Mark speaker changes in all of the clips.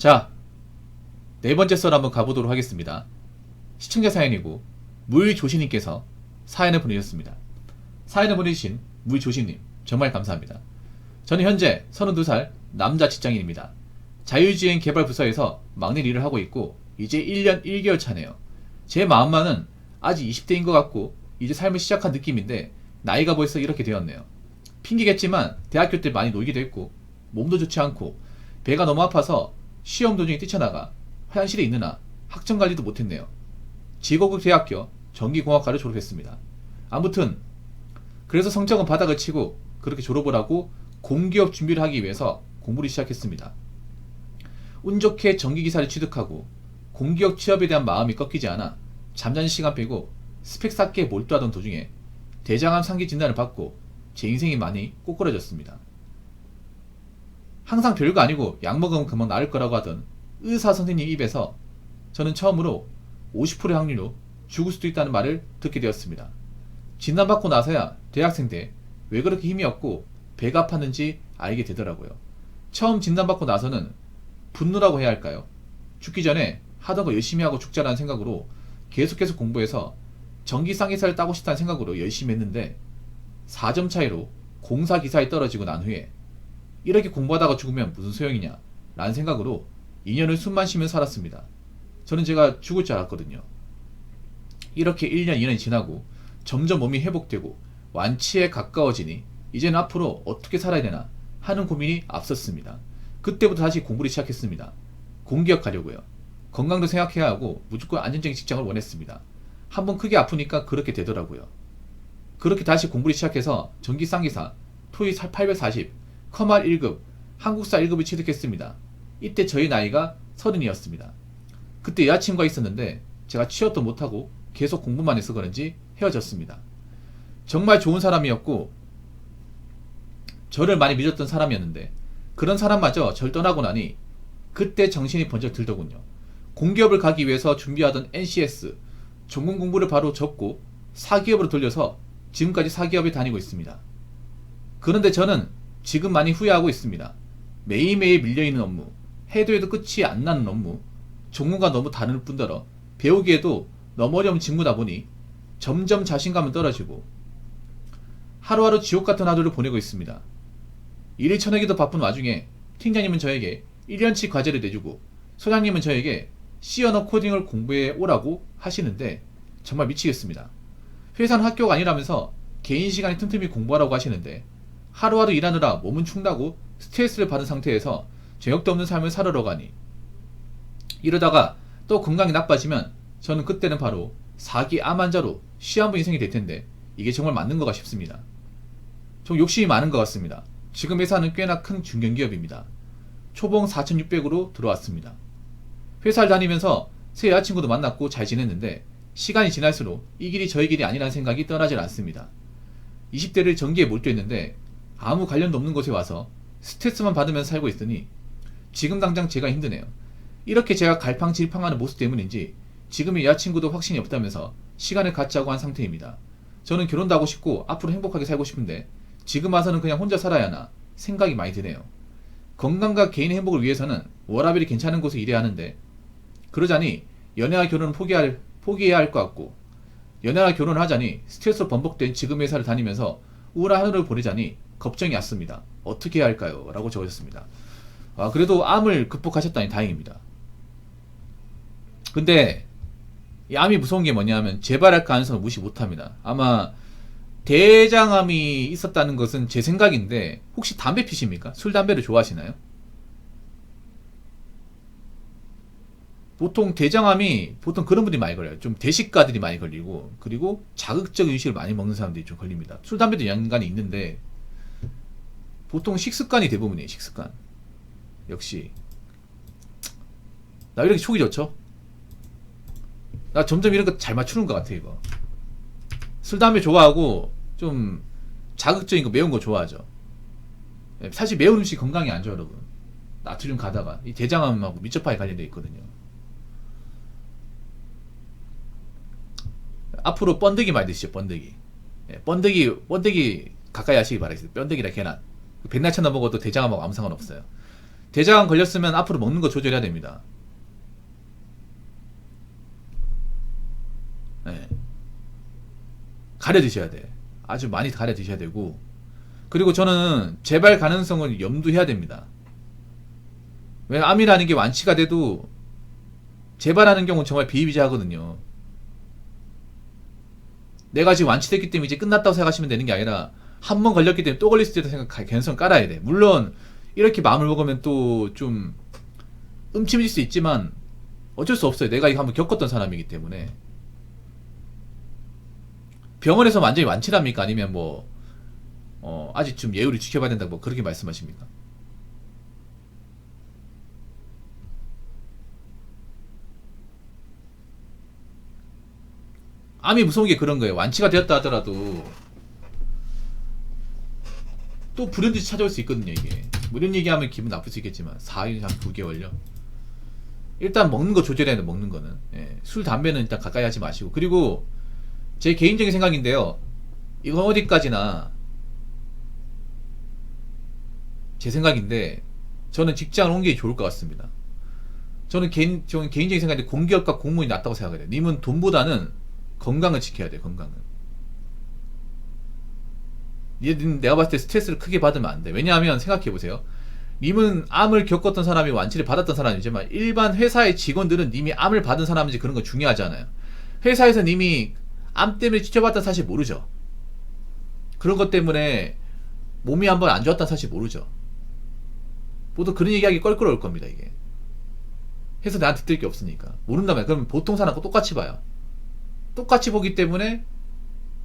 Speaker 1: 자, 네 번째 썰 한번 가보도록 하겠습니다. 시청자 사연이고 물조시님께서 사연을 보내주셨습니다. 사연을 보내주신 물조시님 정말 감사합니다. 저는 현재 32살 남자 직장인입니다. 자율주행 개발 부서에서 막내 일을 하고 있고 이제 1년 1개월 차네요. 제 마음만은 아직 20대인 것 같고 이제 삶을 시작한 느낌인데 나이가 벌써 이렇게 되었네요. 핑계겠지만 대학교 때 많이 놀기도 했고 몸도 좋지 않고 배가 너무 아파서 시험 도중에 뛰쳐나가 화장실에 있느라 학점관리도 못했네요. 지고급 대학교 전기공학과를 졸업했습니다. 아무튼 그래서 성적은 바닥을 치고 그렇게 졸업을 하고 공기업 준비를 하기 위해서 공부를 시작했습니다. 운 좋게 전기기사를 취득하고 공기업 취업에 대한 마음이 꺾이지 않아 잠자는 시간 빼고 스펙 쌓기에 몰두하던 도중에 대장암 상기 진단을 받고 제 인생이 많이 꼬꾸라졌습니다. 항상 별거 아니고 약 먹으면 금방 나을 거라고 하던 의사 선생님 입에서 저는 처음으로 50%의 확률로 죽을 수도 있다는 말을 듣게 되었습니다. 진단받고 나서야 대학생 때 왜 그렇게 힘이 없고 배가 아팠는지 알게 되더라고요. 처음 진단받고 나서는 분노라고 해야 할까요? 죽기 전에 하던 거 열심히 하고 죽자라는 생각으로 계속 공부해서 전기상기사를 따고 싶다는 생각으로 열심히 했는데 4점 차이로 공사기사에 떨어지고 난 후에 이렇게 공부하다가 죽으면 무슨 소용이냐 라는 생각으로 2년을 숨만 쉬며 살았습니다. 저는 제가 죽을 줄 알았거든요. 이렇게 1년 2년이 지나고 점점 몸이 회복되고 완치에 가까워지니 이제는 앞으로 어떻게 살아야 되나 하는 고민이 앞섰습니다. 그때부터 다시 공부를 시작했습니다. 공기업 가려고요. 건강도 생각해야 하고 무조건 안정적인 직장을 원했습니다. 한번 크게 아프니까 그렇게 되더라고요. 그렇게 다시 공부를 시작해서 전기상기사 토익 840 커말 1급 한국사 1급을 취득했습니다. 이때 저희 나이가 30이었습니다. 그때 여자친구가 있었는데 제가 취업도 못하고 계속 공부만 해서 그런지 헤어졌습니다. 정말 좋은 사람이었고 저를 많이 믿었던 사람이었는데 그런 사람마저 절 떠나고 나니 그때 정신이 번쩍 들더군요. 공기업을 가기 위해서 준비하던 NCS 전공 공부를 바로 접고 사기업으로 돌려서 지금까지 사기업에 다니고 있습니다. 그런데 저는 지금 많이 후회하고 있습니다. 매일매일 밀려있는 업무, 해도 해도 끝이 안 나는 업무, 전공과 너무 다를 뿐더러 배우기에도 너무 어려운 직무다 보니 점점 자신감은 떨어지고 하루하루 지옥같은 하루를 보내고 있습니다. 일일천하기도 바쁜 와중에 팀장님은 저에게 1년치 과제를 내주고 소장님은 저에게 C 언어 코딩을 공부해 오라고 하시는데 정말 미치겠습니다. 회사는 학교가 아니라면서 개인 시간에 틈틈이 공부하라고 하시는데 하루하루 일하느라 몸은 축나고 스트레스를 받은 상태에서 저녁도 없는 삶을 살아러 가니 이러다가 또 건강이 나빠지면 저는 그때는 바로 4기 암 환자로 시한부 인생이 될 텐데 이게 정말 맞는 거가 싶습니다. 좀 욕심이 많은 것 같습니다. 지금 회사는 꽤나 큰 중견기업입니다. 초봉 4,600으로 들어왔습니다. 회사를 다니면서 새 여자친구도 만났고 잘 지냈는데 시간이 지날수록 이 길이 저의 길이 아니라는 생각이 떠나질 않습니다. 20대를 전기에 몰두했는데 아무 관련도 없는 곳에 와서 스트레스만 받으면서 살고 있으니 지금 당장 제가 힘드네요. 이렇게 제가 갈팡질팡하는 모습 때문인지 지금의 여자친구도 확신이 없다면서 시간을 갖자고 한 상태입니다. 저는 결혼도 하고 싶고 앞으로 행복하게 살고 싶은데 지금 와서는 그냥 혼자 살아야 하나 생각이 많이 드네요. 건강과 개인의 행복을 위해서는 워라밸이 괜찮은 곳에 일해야 하는데 그러자니 연애와 결혼은 포기해야 할 것 같고 연애와 결혼을 하자니 스트레스로 번복된 지금의 회사를 다니면서 우울한 하루를 보내자니 걱정이 왔습니다. 어떻게 해야 할까요? 라고 적으셨습니다. 그래도 암을 극복하셨다니 다행입니다. 근데 이 암이 무서운 게 뭐냐면 재발할 가능성을 무시 못합니다. 아마 대장암이 있었다는 것은 제 생각인데 혹시 담배 피십니까? 술, 담배를 좋아하시나요? 보통 대장암이 보통 그런 분들이 많이 걸려요. 좀 대식가들이 많이 걸리고 그리고 자극적인 음식을 많이 먹는 사람들이 좀 걸립니다. 술, 담배도 연관이 있는데 보통 식습관이 대부분이에요. 식습관. 역시 나 왜 이렇게 촉이 좋죠? 나 점점 이런 거 잘 맞추는 것 같아. 이거 술, 담배 좋아하고 좀 자극적인 거 매운 거 좋아하죠. 사실 매운 음식 건강에 안 좋아요 여러분. 나트륨 가다가 이 대장암하고 밀접하게 관련되어 있거든요. 앞으로 번데기 많이 드시죠. 번데기. 번데기 가까이 하시기 바라겠습니다. 번데기랑 계란. 백날 쳐나 먹어도 대장암하고 아무 상관없어요. 대장암 걸렸으면 앞으로 먹는 거 조절해야 됩니다. 네. 가려 드셔야 돼. 아주 많이 가려 드셔야 되고, 그리고 저는 재발 가능성을 염두해야 됩니다. 왜 암이라는 게 완치가 돼도 재발하는 경우는 정말 비일비재하거든요. 내가 지금 완치됐기 때문에 이제 끝났다고 생각하시면 되는 게 아니라 한 번 걸렸기 때문에 또 걸릴 수 있다고 생각 개연성 깔아야 돼. 물론 이렇게 마음을 먹으면 또 좀 음침해질 수 있지만 어쩔 수 없어요. 내가 이거 한번 겪었던 사람이기 때문에. 병원에서 완전히 완치랍니까? 아니면 뭐 아직 좀 예우를 지켜봐야 된다고 뭐 그렇게 말씀하십니까? 암이 무서운 게 그런 거예요. 완치가 되었다 하더라도 또 불현듯이 찾아올 수 있거든요, 이게. 뭐 이런 얘기하면 기분 나쁠 수 있겠지만 4일, 한 9개월요. 일단 먹는 거 조절해야 돼, 먹는 거는. 예. 술, 담배는 일단 가까이 하지 마시고. 그리고 제 개인적인 생각인데요. 이건 어디까지나 제 생각인데 저는 직장을 옮기기 좋을 것 같습니다. 저는 개인적인 생각인데 공기업과 공무원이 낫다고 생각해요. 님은 돈보다는 건강을 지켜야 돼, 건강을. 얘는 내가 봤을 때 스트레스를 크게 받으면 안 돼. 왜냐하면 생각해보세요. 님은 암을 겪었던 사람이 완치를 받았던 사람이지만 일반 회사의 직원들은 님이 암을 받은 사람인지 그런 거 중요하지 않아요. 회사에서 님이 암 때문에 지쳐봤다는 사실 모르죠. 그런 것 때문에 몸이 한번 안 좋았다는 사실 모르죠. 모두 그런 얘기하기 껄끄러울 겁니다, 이게. 해서 나한테 뜰 게 없으니까. 모른다면 그러면 보통 사람하고 똑같이 봐요. 똑같이 보기 때문에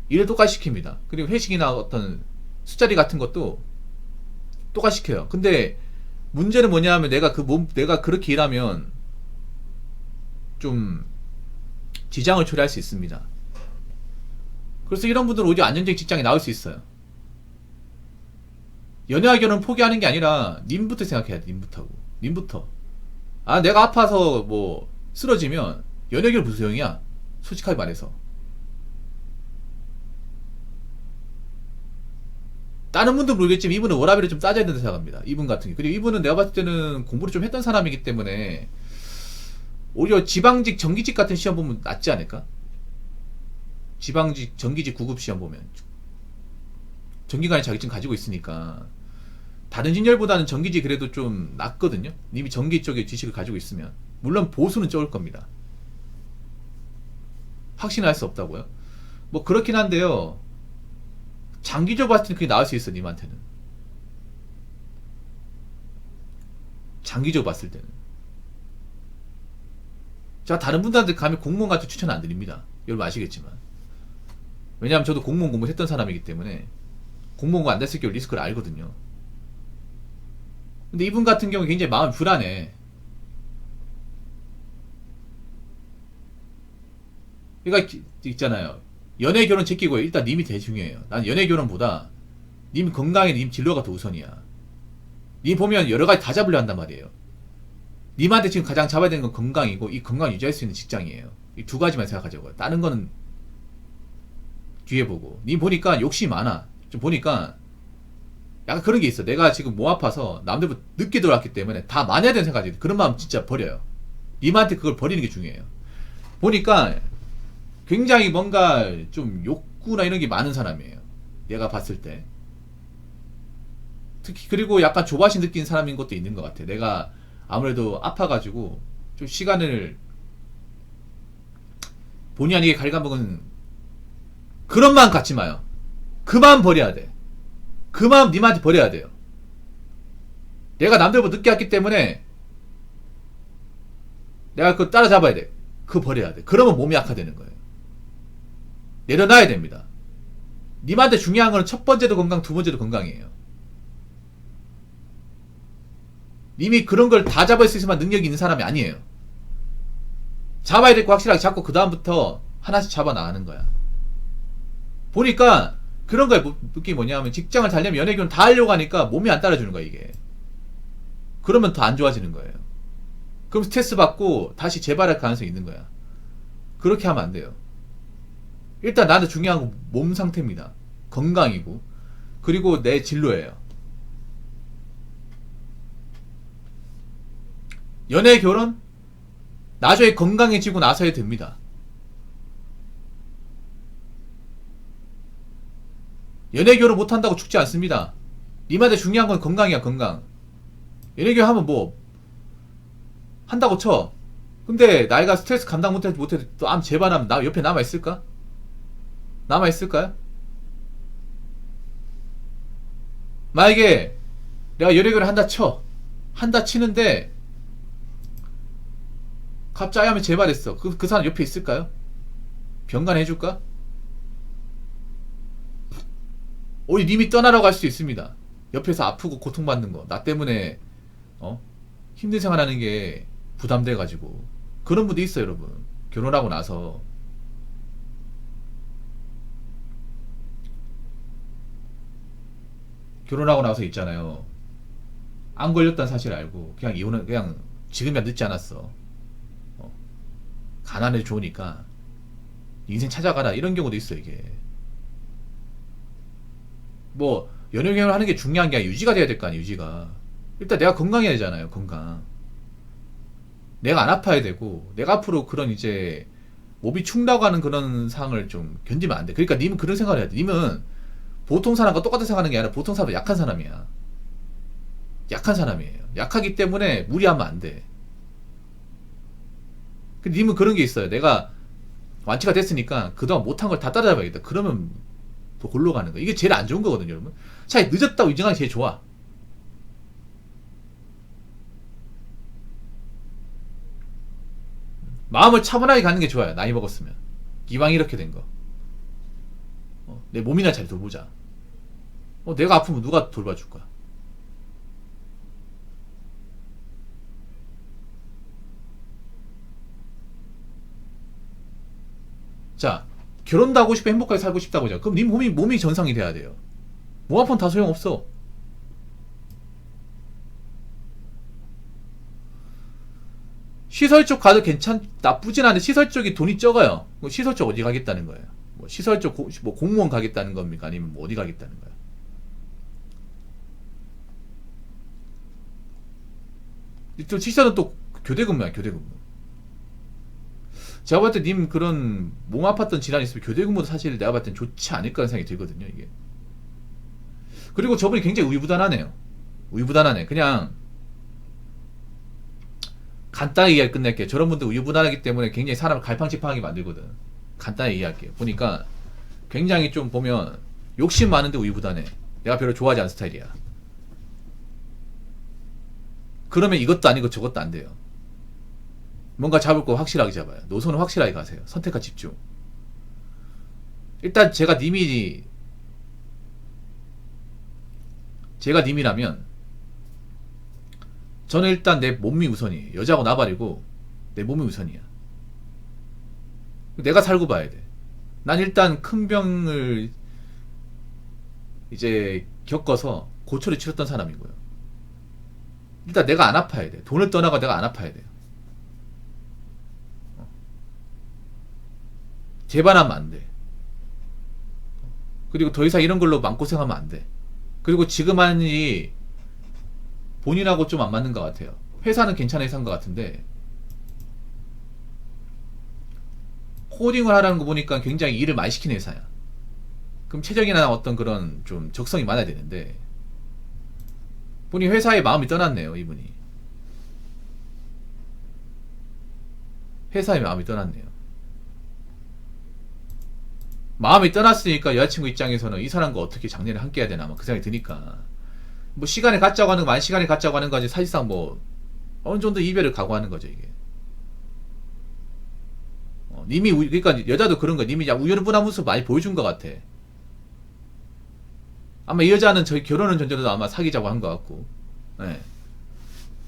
Speaker 1: 일을 똑같이 시킵니다. 그리고 회식이나 어떤 술자리 같은 것도 똑같이 시켜요. 근데 문제는 뭐냐 하면 내가 그렇게 일하면 좀 지장을 초래할 수 있습니다. 그래서 이런 분들은 오히려 안정적인 직장에 나올 수 있어요. 연애와 결혼을 포기하는 게 아니라 님부터 생각해야 돼. 님부터. 아, 내가 아파서 뭐 쓰러지면 연애 결혼 무슨 소용이야? 솔직하게 말해서. 다른 분도 모르겠지만 이분은 워라밸을 좀 따져야 된다고 생각합니다. 이분 같은 게. 그리고 이분은 내가 봤을 때는 공부를 좀 했던 사람이기 때문에 오히려 지방직, 정기직 같은 시험 보면 낫지 않을까? 지방직, 정기직 9급 시험 보면 정기간에 자격증 가지고 있으니까 다른 진열보다는 정기직 그래도 좀 낫거든요. 이미 정기 쪽에 지식을 가지고 있으면. 물론 보수는 적을 겁니다. 확신을 할 수 없다고요? 뭐 그렇긴 한데요. 장기적으로 봤을 때는 그게 나을 수 있어, 님한테는. 장기적으로 봤을 때는. 제가 다른 분들한테 가면 공무원 같은 추천 안 드립니다. 여러분 아시겠지만. 왜냐하면 저도 공무원 공부했던 사람이기 때문에 공무원가 안 됐을 경우 리스크를 알거든요. 근데 이분 같은 경우 굉장히 마음이 불안해. 그러니까 있잖아요. 연애 결혼 제끼고 일단 님이 되게 중요해요. 난 연애 결혼보다 님 건강에 님 진로가 더 우선이야. 님 보면 여러 가지 다 잡으려 한단 말이에요. 님한테 지금 가장 잡아야 되는 건 건강이고 이 건강 유지할 수 있는 직장이에요. 이 두 가지만 생각하자고요. 다른 거는 뒤에 보고. 님 보니까 욕심이 많아. 좀 보니까 약간 그런 게 있어. 내가 지금 몸 아파서 남들보다 늦게 들어왔기 때문에 다 만회해야 되는 생각이 그런 마음 진짜 버려요. 님한테 그걸 버리는 게 중요해요. 보니까 굉장히 뭔가 좀 욕구나 이런 게 많은 사람이에요. 내가 봤을 때. 특히 그리고 약간 조바심 느낀 사람인 것도 있는 것 같아. 내가 아무래도 아파가지고 좀 시간을 본의 아니게 갉아먹은 그런 마음 갖지 마요. 그 마음 버려야 돼. 그 마음 님한테 버려야 돼요. 내가 남들보다 늦게 왔기 때문에 내가 그거 따라잡아야 돼. 그거 버려야 돼. 그러면 몸이 약화되는 거예요. 내려놔야 됩니다. 님한테 중요한 건 첫 번째도 건강, 두 번째도 건강이에요. 님이 그런 걸 다 잡을 수 있으면 능력이 있는 사람이 아니에요. 잡아야 될 거 확실하게 잡고 그 다음부터 하나씩 잡아 나가는 거야. 보니까 그런 거에 느낌이 뭐냐면 직장을 달려면 연애 결혼 다 하려고 하니까 몸이 안 따라주는 거야 이게. 그러면 더 안 좋아지는 거예요. 그럼 스트레스 받고 다시 재발할 가능성이 있는 거야. 그렇게 하면 안 돼요. 일단 나한테 중요한 건 몸 상태입니다. 건강이고 그리고 내 진로예요. 연애 결혼 나중에 건강해지고 나서야 됩니다. 연애 결혼 못한다고 죽지 않습니다. 님한테 중요한 건 건강이야. 건강. 연애 결혼 하면 뭐 한다고 쳐. 근데 나이가 스트레스 감당 못해도 또 암 재발하면 나 옆에 남아있을까? 남아있을까요? 만약에 내가 연애 결혼 한다 쳐. 한다 치는데 갑자기 하면 재발했어. 그 사람 옆에 있을까요? 병간해줄까? 오히려 님이 떠나라고 할 수도 있습니다. 옆에서 아프고 고통받는 거. 나 때문에 힘든 생활하는 게 부담돼가지고. 그런 분도 있어요, 여러분. 결혼하고 나서. 결혼하고 나서 있잖아요. 안 걸렸다는 사실 알고 그냥 이혼은 그냥 지금이야 늦지 않았어. 가난해 좋으니까 인생 찾아가라 이런 경우도 있어. 이게 뭐 연애 경험을 하는 게 중요한 게 아니라 유지가 돼야 될 거 아니에요. 유지가 일단 내가 건강해야 되잖아요. 건강. 내가 안 아파야 되고 내가 앞으로 그런 이제 몸이 축나고 하는 그런 상황을 좀 견디면 안 돼. 그러니까 님은 그런 생각을 해야 돼. 님은 보통 사람과 똑같은 생각하는 게 아니라 보통 사람은 약한 사람이야. 약한 사람이에요. 약하기 때문에 무리하면 안 돼. 근데 님은 그런 게 있어요. 내가 완치가 됐으니까 그동안 못한 걸 다 따라잡아야겠다. 그러면 또 골로 가는 거야. 이게 제일 안 좋은 거거든요, 여러분. 차라리 늦었다고 인정하는 게 제일 좋아. 마음을 차분하게 가는 게 좋아요. 나이 먹었으면. 이왕 이렇게 된 거. 내 몸이나 잘 돌보자. 내가 아프면 누가 돌봐줄까? 자, 결혼도 하고 싶고 행복하게 살고 싶다고 하죠. 그럼 네 몸이 정상이 돼야 돼요. 몸 아프면 다 소용없어. 시설 쪽 가도 나쁘진 않은데 시설 쪽이 돈이 적어요. 시설 쪽 어디 가겠다는 거예요? 뭐 시설 쪽 뭐 공무원 가겠다는 겁니까? 아니면 뭐 어디 가겠다는 거예요? 또 시설은 또 교대 근무야, 교대 근무. 제가 봤을 때 님 그런 몸 아팠던 질환이 있으면 교대 근무도 사실 내가 봤을 땐 좋지 않을까 하는 생각이 들거든요, 이게. 그리고 저분이 굉장히 우유부단하네요. 우유부단하네. 그냥 간단하게 이야기 끝낼게요. 저런 분들 우유부단하기 때문에 굉장히 사람을 갈팡질팡하게 만들거든. 간단하게 이야기할게요. 보니까 굉장히 좀 보면 욕심 많은데 우유부단해. 내가 별로 좋아하지 않는 스타일이야. 그러면 이것도 아니고 저것도 안 돼요. 뭔가 잡을 거 확실하게 잡아요. 노선을 확실하게 가세요. 선택과 집중. 일단 제가 님이라면 저는 일단 내 몸이 우선이에요. 여자하고 나발이고 내 몸이 우선이야. 내가 살고 봐야 돼. 난 일단 큰 병을 이제 겪어서 고초를 치렀던 사람이고요. 일단 내가 안 아파야 돼. 돈을 떠나가 내가 안 아파야 돼요. 재반하면 안 돼. 그리고 더 이상 이런 걸로 마음고생하면 안 돼. 그리고 지금 하는 일이 본인하고 좀 안 맞는 것 같아요. 회사는 괜찮은 회사인 것 같은데 코딩을 하라는 거 보니까 굉장히 일을 많이 시키는 회사야. 그럼 최적이나 어떤 그런 좀 적성이 많아야 되는데 본인 회사에 마음이 떠났네요. 이분이 회사에 마음이 떠났네요. 마음이 떠났으니까 여자친구 입장에서는 이 사람과 어떻게 장래를 함께 해야 되나 그 생각이 드니까 뭐 시간을 갖자고 하는 거 만 시간을 갖자고 하는 거지 사실상 뭐 어느 정도 이별을 각오하는 거죠 이게. 님이 그러니까 여자도 그런 거 님이 우유부단한 모습 많이 보여준 것 같아. 아마 이 여자는 저희 결혼은 전제로도 아마 사귀자고 한 것 같고, 네.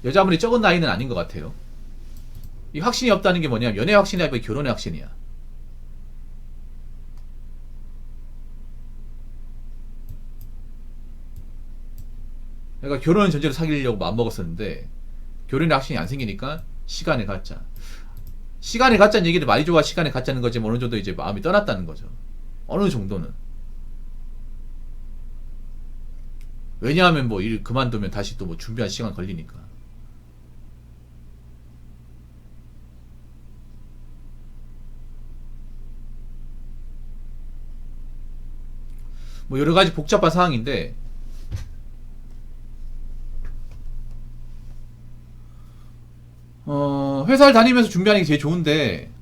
Speaker 1: 여자분이 적은 나이는 아닌 것 같아요. 이 확신이 없다는 게 뭐냐면 연애 확신이 아니라 결혼의 확신이야. 그러니까 결혼은 전제로 사귀려고 마음먹었었는데 결혼의 확신이 안 생기니까 시간을 갖자. 시간을 갖자는 얘기를 많이 좋아. 시간을 갖자는 거지만 어느 정도 이제 마음이 떠났다는 거죠. 어느 정도는. 왜냐하면 뭐 일 그만두면 다시 또 뭐 준비할 시간 걸리니까. 뭐 여러 가지 복잡한 상황인데, 회사를 다니면서 준비하는 게 제일 좋은데,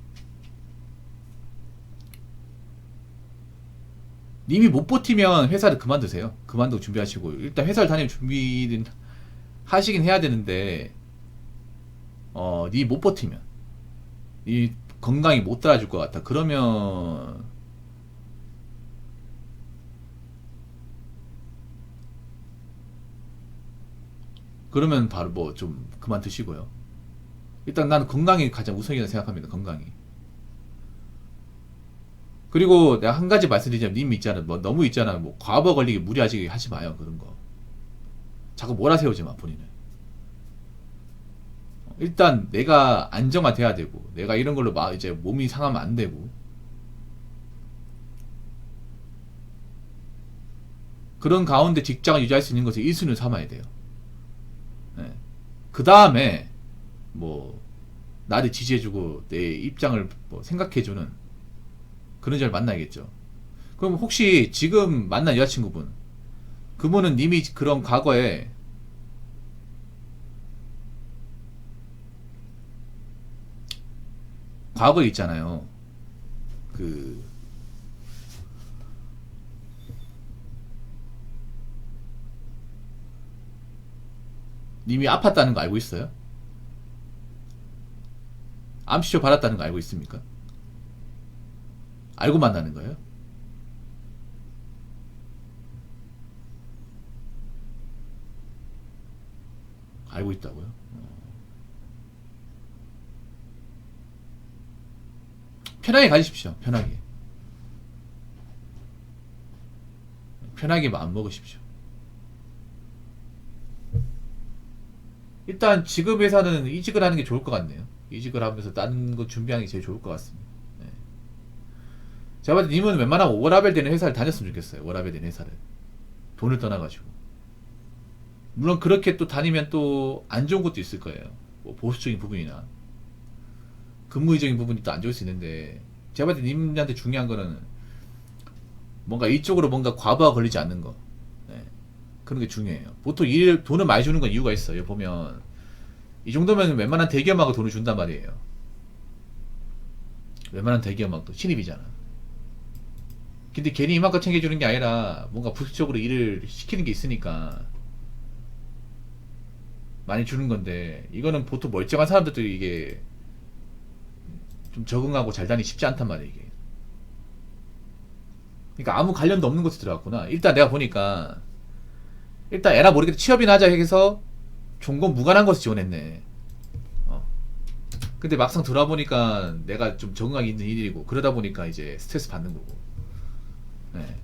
Speaker 1: 님이 못 버티면 회사를 그만두세요. 그만두고 준비하시고. 일단 회사를 다니면 준비는 하시긴 해야 되는데, 님이 못 버티면, 이 건강이 못 따라줄 것 같아. 그러면 바로 뭐 좀 그만두시고요. 일단 나는 건강이 가장 우선이라고 생각합니다. 건강이. 그리고 내가 한 가지 말씀드리자면, 님 있잖아. 뭐 너무 있잖아. 뭐 과부 걸리게 무리하게 하지 마요. 그런 거. 자꾸 몰아세우지 마, 본인을. 일단 내가 안정화돼야 되고, 내가 이런 걸로 막 이제 몸이 상하면 안 되고, 그런 가운데 직장을 유지할 수 있는 것을 1순위로 삼아야 돼요. 네. 그 다음에 뭐 나를 지지해주고 내 입장을 뭐 생각해주는 그런 자를 만나야겠죠. 그럼 혹시 지금 만난 여자친구분, 그분은 님이 그런 과거에 있잖아요. 그 님이 아팠다는 거 알고 있어요? 암치료 받았다는 거 알고 있습니까? 알고 만나는 거예요? 알고 있다고요? 편하게 가지십시오. 편하게. 편하게 마음 먹으십시오. 일단 지금 회사는 이직을 하는 게 좋을 것 같네요. 이직을 하면서 다른 거 준비하는 게 제일 좋을 것 같습니다. 네. 제가 봤을 때 님은 웬만하면 워라밸 되는 회사를 다녔으면 좋겠어요. 워라밸 되는 회사를. 돈을 떠나가지고. 물론 그렇게 또 다니면 또 안 좋은 것도 있을 거예요. 뭐 보수적인 부분이나 근무의적인 부분이 또 안 좋을 수 있는데, 제가 봤을 때 님한테 중요한 거는 뭔가 이쪽으로 뭔가 과부하 걸리지 않는 거. 네. 그런 게 중요해요. 보통 돈을 많이 주는 건 이유가 있어요. 보면 이 정도면 웬만한 대기업하고 돈을 준단 말이에요. 웬만한 대기업하고 신입이잖아. 근데 괜히 이만큼 챙겨주는 게 아니라 뭔가 부수적으로 일을 시키는 게 있으니까 많이 주는 건데, 이거는 보통 멀쩡한 사람들도 이게 좀 적응하고 잘 다니기 쉽지 않단 말이에요, 이게. 그러니까 아무 관련도 없는 곳에 들어갔구나. 일단 내가 보니까, 일단 에라 모르겠다 취업이나 하자 해서 종건 무관한 곳에 지원했네. 근데 막상 들어와 보니까 내가 좀 적응하기 힘든 일이고, 그러다 보니까 이제 스트레스 받는 거고. 네.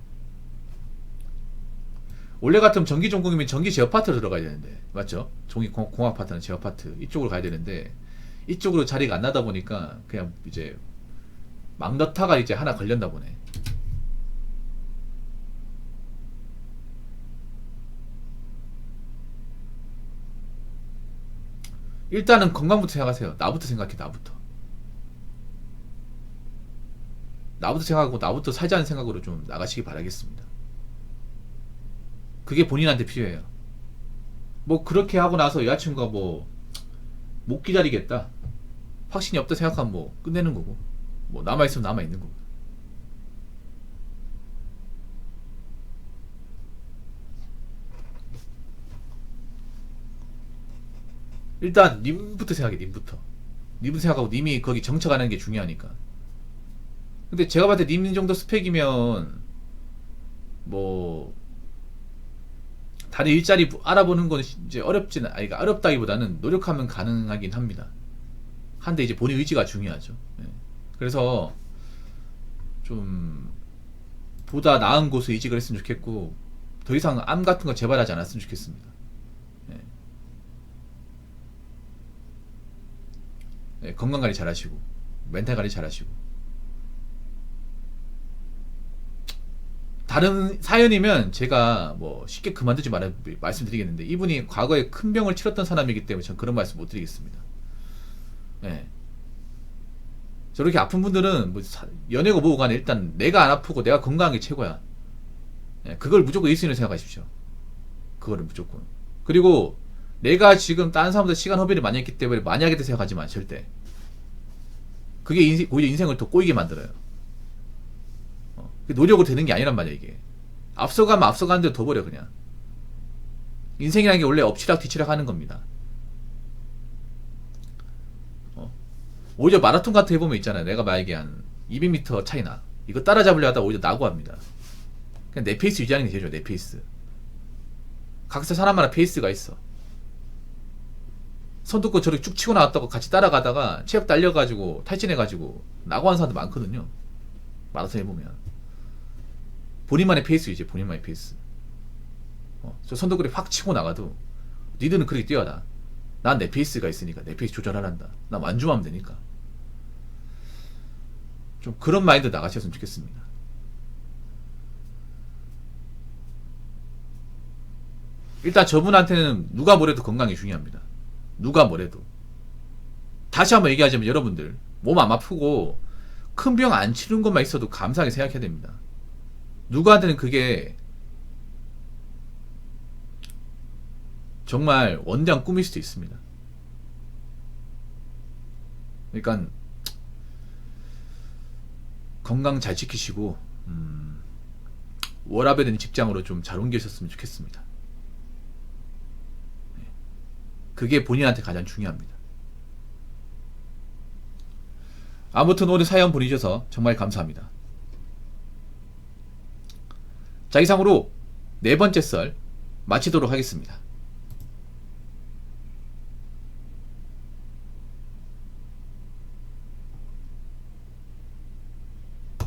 Speaker 1: 원래 같으면 전기 전공이면 전기 제어 파트로 들어가야 되는데, 맞죠? 공학 파트는 제어 파트 이쪽으로 가야 되는데, 이쪽으로 자리가 안 나다 보니까 그냥 이제 막 넣다가 이제 하나 걸렸나 보네. 일단은 건강부터 생각하세요. 나부터 생각해. 나부터 생각하고 나부터 살자는 생각으로 좀 나가시기 바라겠습니다. 그게 본인한테 필요해요. 뭐 그렇게 하고 나서 여자친구가 뭐 못 기다리겠다, 확신이 없다 생각하면 뭐 끝내는 거고, 뭐 남아있으면 남아있는 거고. 일단 님부터 생각해. 님부터 생각하고 님이 거기 정착하는 게 중요하니까. 근데 제가 봤을 때 님 정도 스펙이면 뭐 다른 일자리 알아보는 건 이제 어렵지는, 아니 그러니까 어렵다기보다는 노력하면 가능하긴 합니다. 한데 이제 본인 의지가 중요하죠. 예. 그래서 좀 보다 나은 곳에 이직을 했으면 좋겠고, 더 이상 암 같은 거 재발하지 않았으면 좋겠습니다. 예. 예, 건강 관리 잘하시고 멘탈 관리 잘하시고. 다른 사연이면 제가 뭐 쉽게 그만두지 말아 말씀드리겠는데, 이분이 과거에 큰 병을 치렀던 사람이기 때문에 전 그런 말씀 못 드리겠습니다. 예. 저렇게 아픈 분들은 뭐 연애고 뭐고 간에 일단 내가 안 아프고 내가 건강한 게 최고야. 예, 그걸 무조건 1순위로 생각하십시오. 그거를 무조건. 그리고 내가 지금 다른 사람들 시간 허비를 많이 했기 때문에 많이 하겠다 생각하지 마. 절대. 그게 오히려 인생을 더 꼬이게 만들어요. 노력으로 되는 게 아니란 말이야 이게. 앞서가면 앞서가는 대로 더 버려 그냥. 인생이라는 게 원래 엎치락 뒤치락 하는 겁니다. 오히려 마라톤 같은 해보면 있잖아요. 내가 만약에 한 200m 차이나 이거 따라잡으려 하다 오히려 낙오합니다. 그냥 내 페이스 유지하는 게 제일 좋아. 내 페이스. 각자 사람마다 페이스가 있어. 선두권 저렇게 쭉 치고 나왔다고 같이 따라가다가 체력 딸려가지고 탈진해가지고 낙오하는 사람도 많거든요. 마라톤 해보면 본인만의 페이스 유지. 본인만의 페이스. 저 선두권에 확 치고 나가도 니들은 그렇게 뛰어라. 난 내 페이스가 있으니까 내 페이스 조절하란다. 난 완주하면 되니까. 좀 그런 마인드 나가셨으면 좋겠습니다. 일단 저분한테는 누가 뭐래도 건강이 중요합니다. 누가 뭐래도. 다시 한번 얘기하자면 여러분들 몸 안 아프고 큰 병 안 치는 것만 있어도 감사하게 생각해야 됩니다. 누구한테는 그게 정말 원대한 꿈일 수도 있습니다. 그러니까 건강 잘 지키시고 워라밸 있는 직장으로 좀 잘 옮기셨으면 좋겠습니다. 그게 본인한테 가장 중요합니다. 아무튼 오늘 사연 보내주셔서 정말 감사합니다. 자, 이상으로 네 번째 썰 마치도록 하겠습니다.